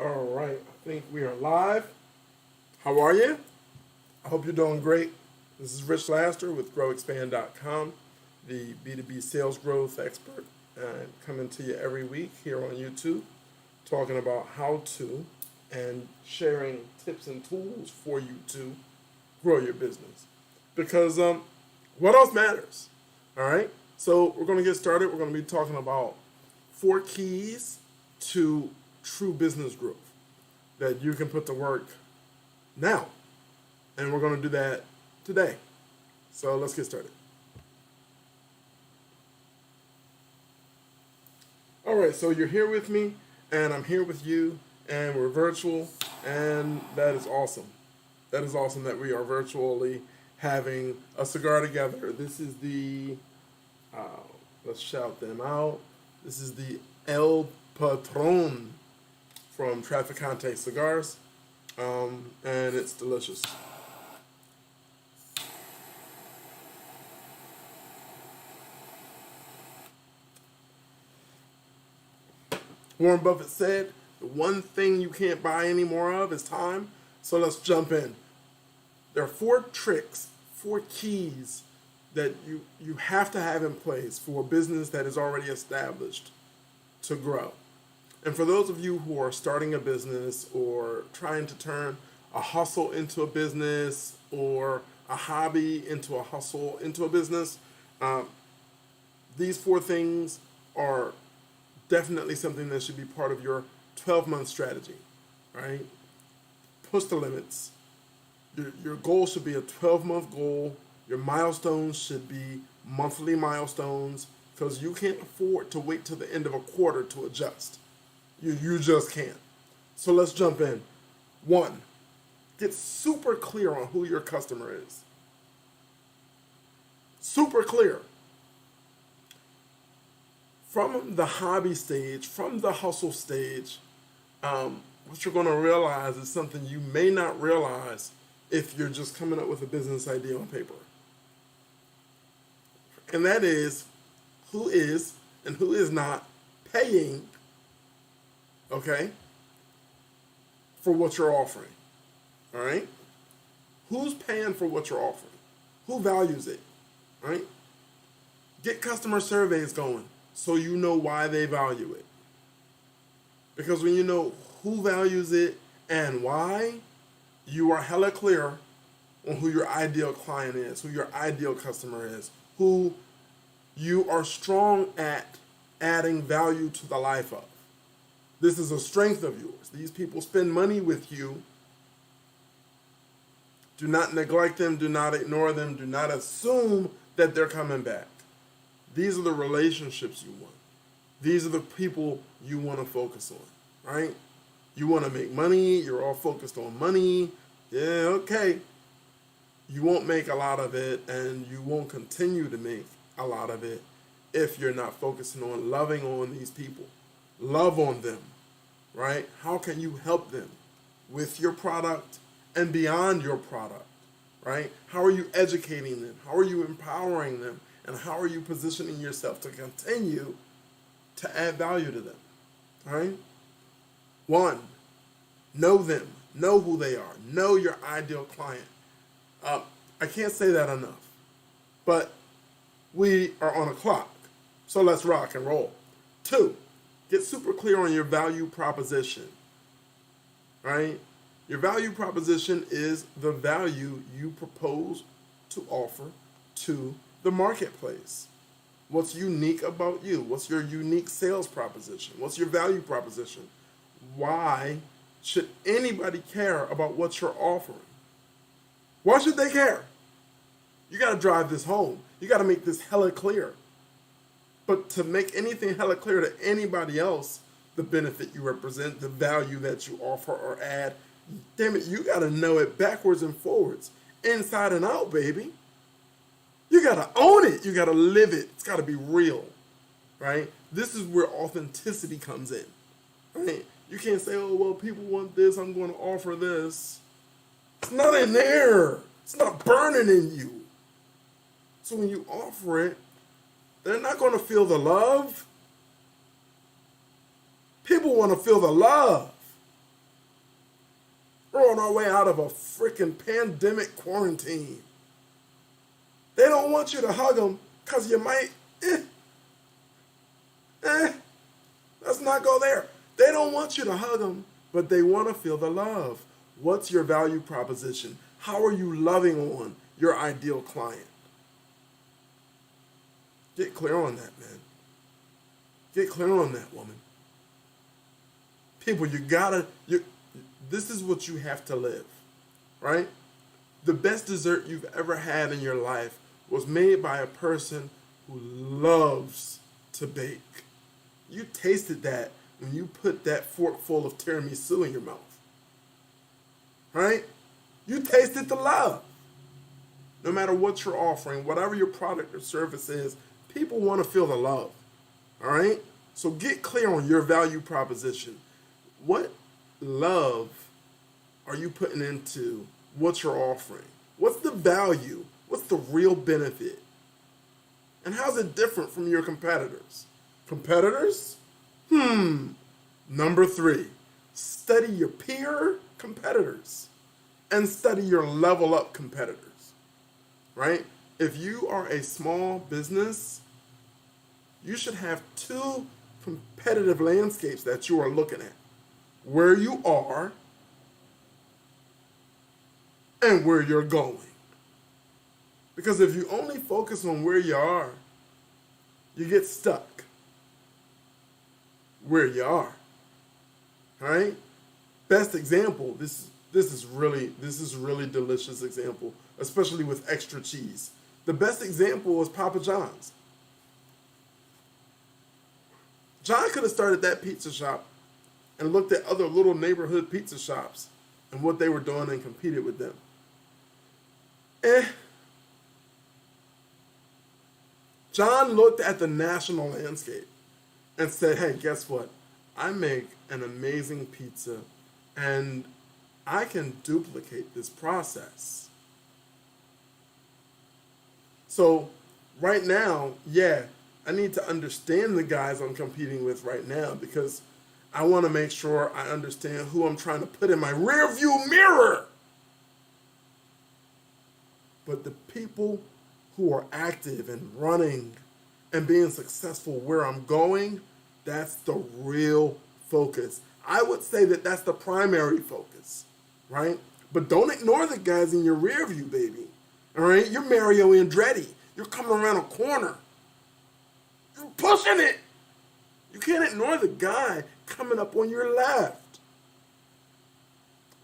All right, I think we are live. How are you? I hope you're doing great. This is Rich Laster with GrowExpand.com, the B2B sales growth expert, coming to you every week here on YouTube, talking about how to and sharing tips and tools for you to grow your business. Because what else matters? All right, so we're going to get started. We're going to be talking about 4 keys to true business growth that you can put to work now. And we're going to do that today. So let's get started. All right, so you're here with me, and I'm here with you, and we're virtual, and that is awesome. That is awesome that we are virtually having a cigar together. This is the, let's shout them out. This is the El Patron from Sunday Cigars, and it's delicious. Warren Buffett said, the one thing you can't buy any more of is time. So let's jump in. There are 4 tricks, 4 keys that you have to have in place for a business that is already established to grow. And for those of you who are starting a business or trying to turn a hustle into a business or a hobby into a hustle into a business, these 4 things are definitely something that should be part of your 12-month strategy, right? Push the limits. Your goal should be a 12-month goal. Your milestones should be monthly milestones, because you can't afford to wait till the end of a quarter to adjust. You just can't. So let's jump in. 1, get super clear on who your customer is. Super clear. From the hobby stage, from the hustle stage, what you're going to realize is something you may not realize if you're just coming up with a business idea on paper. And that is who is and who is not paying, okay, for what you're offering. All right? Who's paying for what you're offering? Who values it? All right? Get customer surveys going so you know why they value it. Because when you know who values it and why, you are hella clear on who your ideal client is, who your ideal customer is, who you are strong at adding value to the life of. This is a strength of yours. These people spend money with you. Do not neglect them. Do not ignore them. Do not assume that they're coming back. These are the relationships you want. These are the people you want to focus on, right? You want to make money. You're all focused on money. Yeah, okay. You won't make a lot of it, and you won't continue to make a lot of it if you're not focusing on loving on these people. Love on them, right? How can you help them with your product and beyond your product, right? How are you educating them? How are you empowering them? And how are you positioning yourself to continue to add value to them, all right? 1, know them. Know who they are. Know your ideal client. I can't say that enough, but we are on a clock, so let's rock and roll. 2, get super clear on your value proposition, right? Your value proposition is the value you propose to offer to the marketplace. What's unique about you? What's your unique sales proposition? What's your value proposition? Why should anybody care about what you're offering? Why should they care? You got to drive this home. You got to make this hella clear. But to make anything hella clear to anybody else, the benefit you represent, the value that you offer or add, damn it, you got to know it backwards and forwards, inside and out, baby. You got to own it. You got to live it. It's got to be real, right? This is where authenticity comes in, right? You can't say, oh, well, people want this, I'm going to offer this. It's not in there. It's not burning in you. So when you offer it, they're not going to feel the love. People want to feel the love. We're on our way out of a freaking pandemic quarantine. They don't want you to hug them because you might, let's not go there. They don't want you to hug them, but they want to feel the love. What's your value proposition? How are you loving on your ideal client? Get clear on that, man. Get clear on that, woman. People, this is what you have to live, right? The best dessert you've ever had in your life was made by a person who loves to bake. You tasted that when you put that fork full of tiramisu in your mouth, right? You tasted the love. No matter what you're offering, whatever your product or service is, people want to feel the love, all right? So get clear on your value proposition. What love are you putting into what you're offering? What's the value? What's the real benefit? And how's it different from your competitors? Competitors? Number 3, study your peer competitors and study your level up competitors, right? If you are a small business, you should have 2 competitive landscapes that you are looking at. Where you are and where you're going. Because if you only focus on where you are, you get stuck where you are. All right? Best example, this is really delicious example, especially with extra cheese. The best example is Papa John's. John could have started that pizza shop and looked at other little neighborhood pizza shops and what they were doing and competed with them. John looked at the national landscape and said, hey, guess what? I make an amazing pizza and I can duplicate this process. So right now, I need to understand the guys I'm competing with right now because I want to make sure I understand who I'm trying to put in my rear view mirror. But the people who are active and running and being successful where I'm going, that's the real focus. I would say that that's the primary focus, right? But don't ignore the guys in your rear view, baby. All right? You're Mario Andretti. You're coming around a corner. You're pushing it. You can't ignore the guy coming up on your left.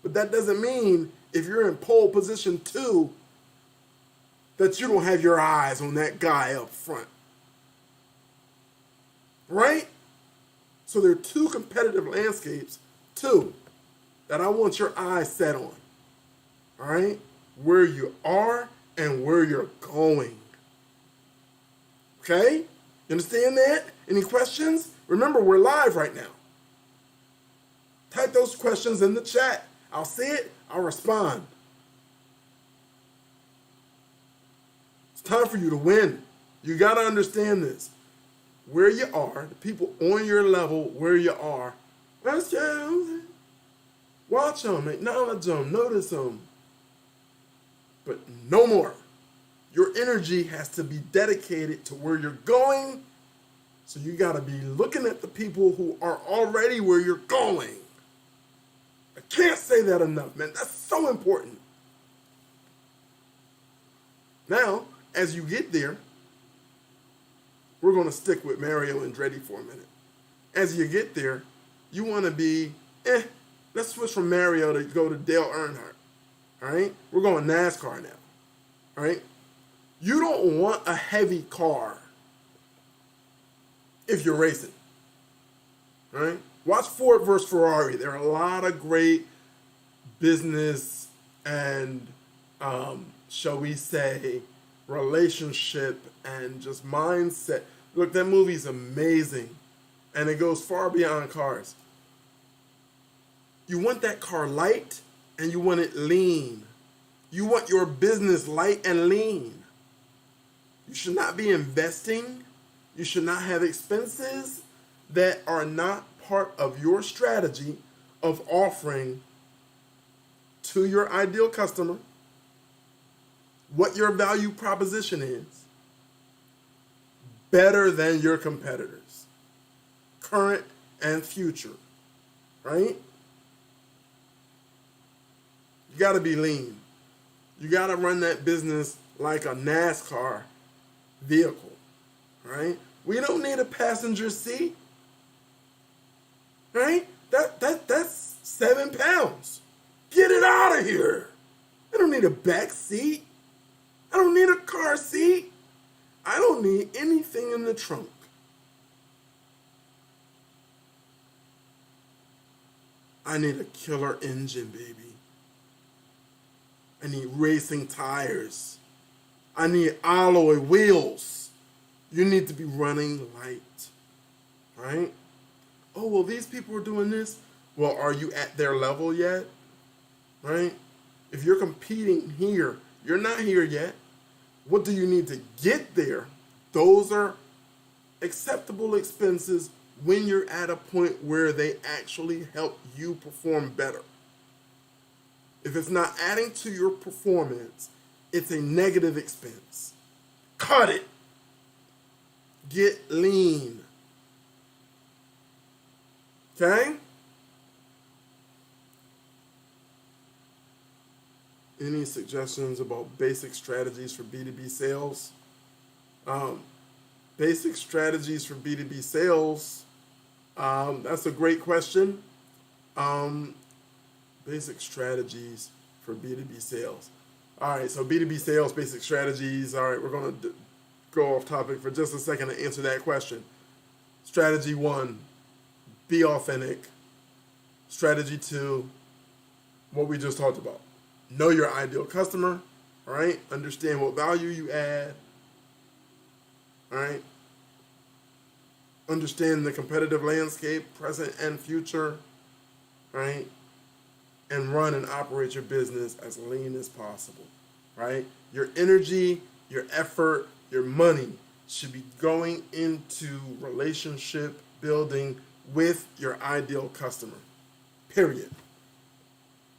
But that doesn't mean if you're in pole position 2 that you don't have your eyes on that guy up front. Right? So there are 2 competitive landscapes, 2, that I want your eyes set on. All right? Where you are and where you're going. Okay? You understand that? Any questions? Remember, we're live right now. Type those questions in the chat. I'll see it. I'll respond. It's time for you to win. You got to understand this. Where you are, the people on your level, where you are, watch them, acknowledge them, notice them. But no more. Your energy has to be dedicated to where you're going. So you got to be looking at the people who are already where you're going. I can't say that enough, man. That's so important. Now, as you get there, we're going to stick with Mario Andretti for a minute. As you get there, you want to be, let's switch from Mario to go to Dale Earnhardt. All right? We're going NASCAR now. All right? You don't want a heavy car if you're racing. All right? Watch Ford versus Ferrari. There are a lot of great business and, shall we say, relationship and just mindset. Look, that movie's amazing. And it goes far beyond cars. You want that car light and you want it lean. You want your business light and lean. You should not be investing. You should not have expenses that are not part of your strategy of offering to your ideal customer, what your value proposition is, better than your competitors, current and future, right? You got to be lean. You got to run that business like a NASCAR vehicle, right? We don't need a passenger seat, right? That's 7 pounds. Get it out of here. I don't need a back seat. I don't need a car seat. I don't need anything in the trunk. I need a killer engine, baby. I need racing tires. I need alloy wheels. You need to be running light, right? Oh, well, these people are doing this. Well, are you at their level yet? Right? If you're competing here, you're not here yet. What do you need to get there? Those are acceptable expenses when you're at a point where they actually help you perform better. If it's not adding to your performance, it's a negative expense. Cut it. Get lean. Okay? Any suggestions about basic strategies for B2B sales? Basic strategies for B2B sales. That's a great question. Basic strategies for B2B sales. All right, so B2B sales, basic strategies. All right, we're going to go off topic for just a second to answer that question. Strategy 1, be authentic. Strategy 2, what we just talked about. Know your ideal customer, all right? Understand what value you add, all right? Understand the competitive landscape, present and future, right? And run and operate your business as lean as possible, right? Your energy, your effort, your money should be going into relationship building with your ideal customer, period.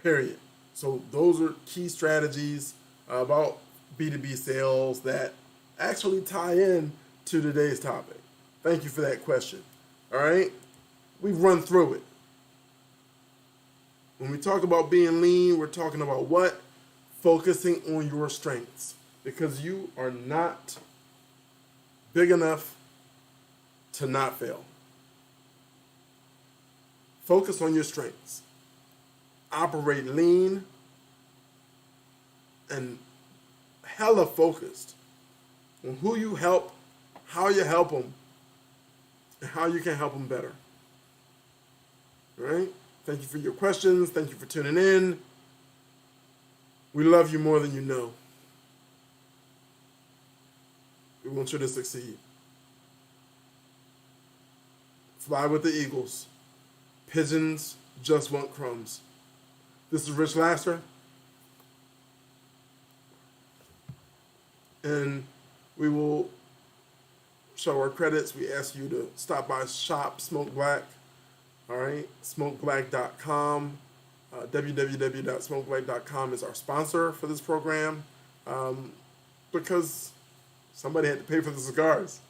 Period. So those are key strategies about B2B sales that actually tie in to today's topic. Thank you for that question. All right? We've run through it. When we talk about being lean, we're talking about what? Focusing on your strengths. Because you are not big enough to not fail. Focus on your strengths. Operate lean and hella focused on who you help, how you help them, and how you can help them better. All right? Thank you for your questions. Thank you for tuning in. We love you more than you know. We want you to succeed. Fly with the eagles. Pigeons just want crumbs. This is Rich Lasser. And we will show our credits. We ask you to stop by Shop Smoke Black. All right, smokeblack.com. www.smokeblack.com is our sponsor for this program because somebody had to pay for the cigars.